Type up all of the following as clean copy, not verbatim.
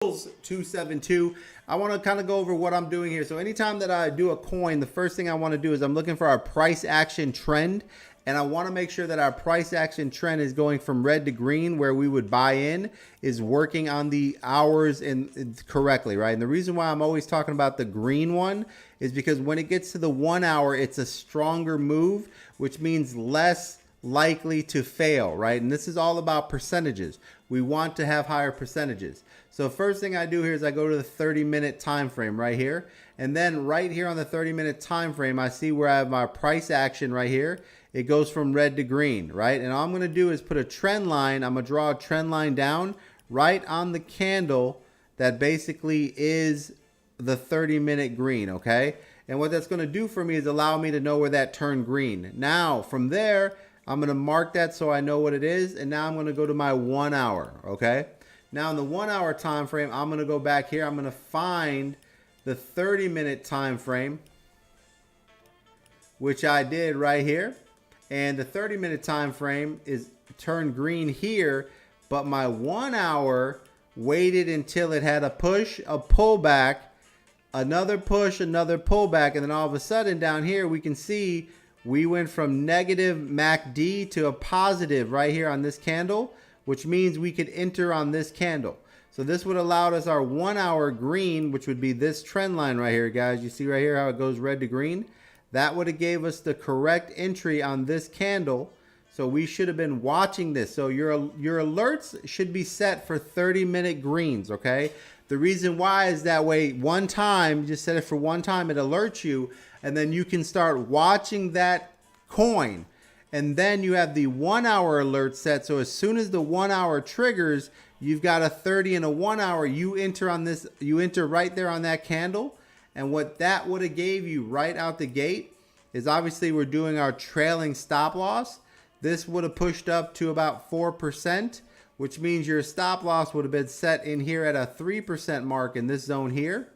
272. I want to kind of go over what I'm doing here. So anytime that I do a coin, the first thing I want to do is I'm looking for our price action trend, and I want to make sure that our price action trend is going from red to green, where we would buy in, is working on the hours and correctly, right? And the reason why I'm always talking about the green one is because when it gets to the 1 hour, it's a stronger move, which means less likely to fail, right? And this is all about percentages. We want to have higher percentages. So first thing I do here is I go to the 30-minute time frame right here, and then right here on the 30-minute time frame, I see where I have my price action right here. It goes from red to green, right? And all I'm going to do is put a trend line. I'm going to draw a trend line down right on the candle that basically is the 30-minute green, okay? And what that's going to do for me is allow me to know where that turned green. Now, from there, I'm going to mark that so I know what it is, and now I'm going to go to my 1 hour, okay? Now in the 1 hour time frame, I'm going to go back here. I'm going to find the 30-minute time frame, which I did right here. And the 30-minute time frame is turned green here, but my 1 hour waited until it had a push, a pullback, another push, another pullback, and then all of a sudden down here we can see we went from negative MACD to a positive right here on this candle, which means we could enter on this candle. So this would allow us our 1 hour green, which would be this trend line right here, guys. You see right here how it goes red to green? That would have gave us the correct entry on this candle. So we should have been watching this. So your alerts should be set for 30-minute greens, okay? The reason why is that way one time, just set it for one time, it alerts you, and then you can start watching that coin. And then you have the 1 hour alert set. So as soon as the 1 hour triggers, you've got a 30 and a 1 hour. You enter on this, you enter right there on that candle. And what that would have gave you right out the gate is obviously we're doing our trailing stop loss. This would have pushed up to about 4%, which means your stop loss would have been set in here at a 3% mark in this zone here.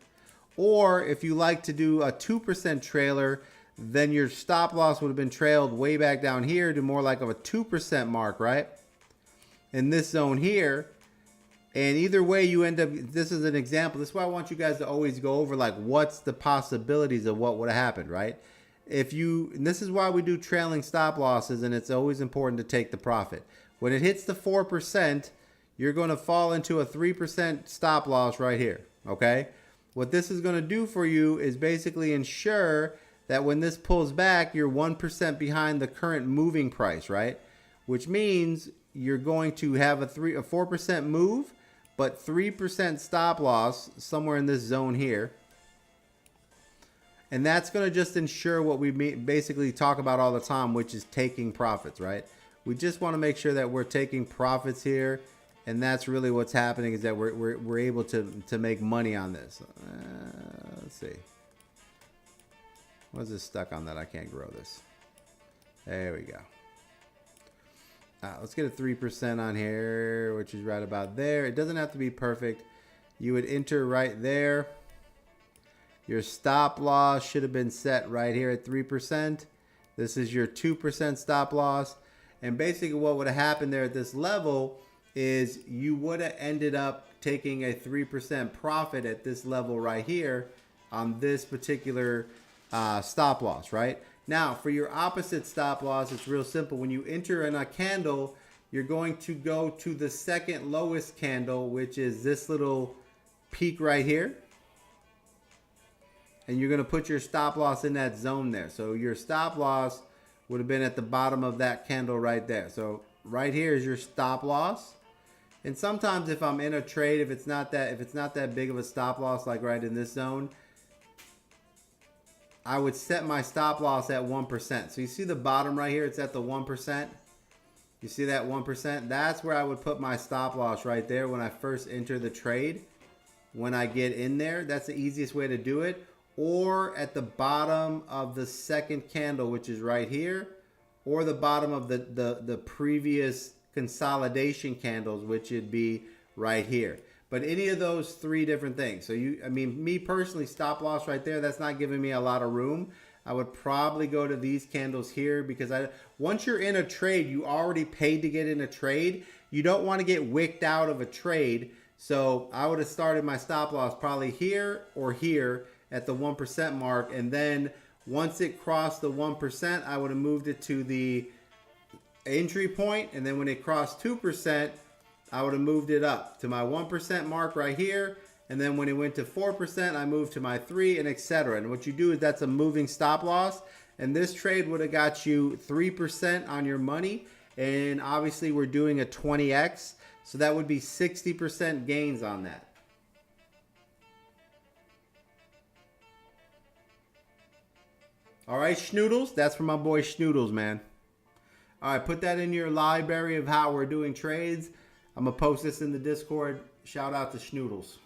Or if you like to do a 2% trailer, then your stop loss would have been trailed way back down here to more like of a 2% mark, right? In this zone here. And either way you end up, this is an example. This is why I want you guys to always go over like what's the possibilities of what would have happened, right? And this is why we do trailing stop losses, and it's always important to take the profit. When it hits the 4%, you're going to fall into a 3% stop loss right here, okay? What this is going to do for you is basically ensure that when this pulls back, you're 1% behind the current moving price, right? Which means you're going to have a 4% move, but 3% stop loss somewhere in this zone here. And that's going to just ensure what we basically talk about all the time, which is taking profits, right? We just want to make sure that we're taking profits here. And that's really what's happening, is that we're able to make money on this. Let's see. What is this stuck on that? I can't grow this. There we go. Let's get a 3% on here, which is right about there. It doesn't have to be perfect. You would enter right there. Your stop loss should have been set right here at 3%. This is your 2% stop loss. And basically what would have happened there at this level is you would have ended up taking a 3% profit at this level right here on this particular stop loss, right? Now, for your opposite stop loss, it's real simple. When you enter in a candle, you're going to go to the second lowest candle, which is this little peak right here. And you're going to put your stop loss in that zone there. So your stop loss would have been at the bottom of that candle right there. So right here is your stop loss. And sometimes if I'm in a trade, if it's not that big of a stop loss, like right in this zone, I would set my stop loss at 1%. So you see the bottom right here, it's at the 1%. You see that 1%? That's where I would put my stop loss right there when I first enter the trade. When I get in there, that's the easiest way to do it. Or at the bottom of the second candle, which is right here, or the bottom of the previous consolidation candles, which would be right here. But any of those three different things. So me personally, stop loss right there, that's not giving me a lot of room. I would probably go to these candles here, because once you're in a trade, you already paid to get in a trade. You don't want to get wicked out of a trade. So I would have started my stop loss probably here or here at the 1% mark. And then once it crossed the 1%, I would have moved it to the entry point. And then when it crossed 2%, I would have moved it up to my 1% mark right here. And then when it went to 4%, I moved to my 3 and etc. And what you do is that's a moving stop loss. And this trade would have got you 3% on your money. And obviously we're doing a 20x. So that would be 60% gains on that. All right, Schnoodles. That's for my boy Schnoodles, man. All right, put that in your library of how we're doing trades. I'm going to post this in the Discord. Shout out to Schnoodles.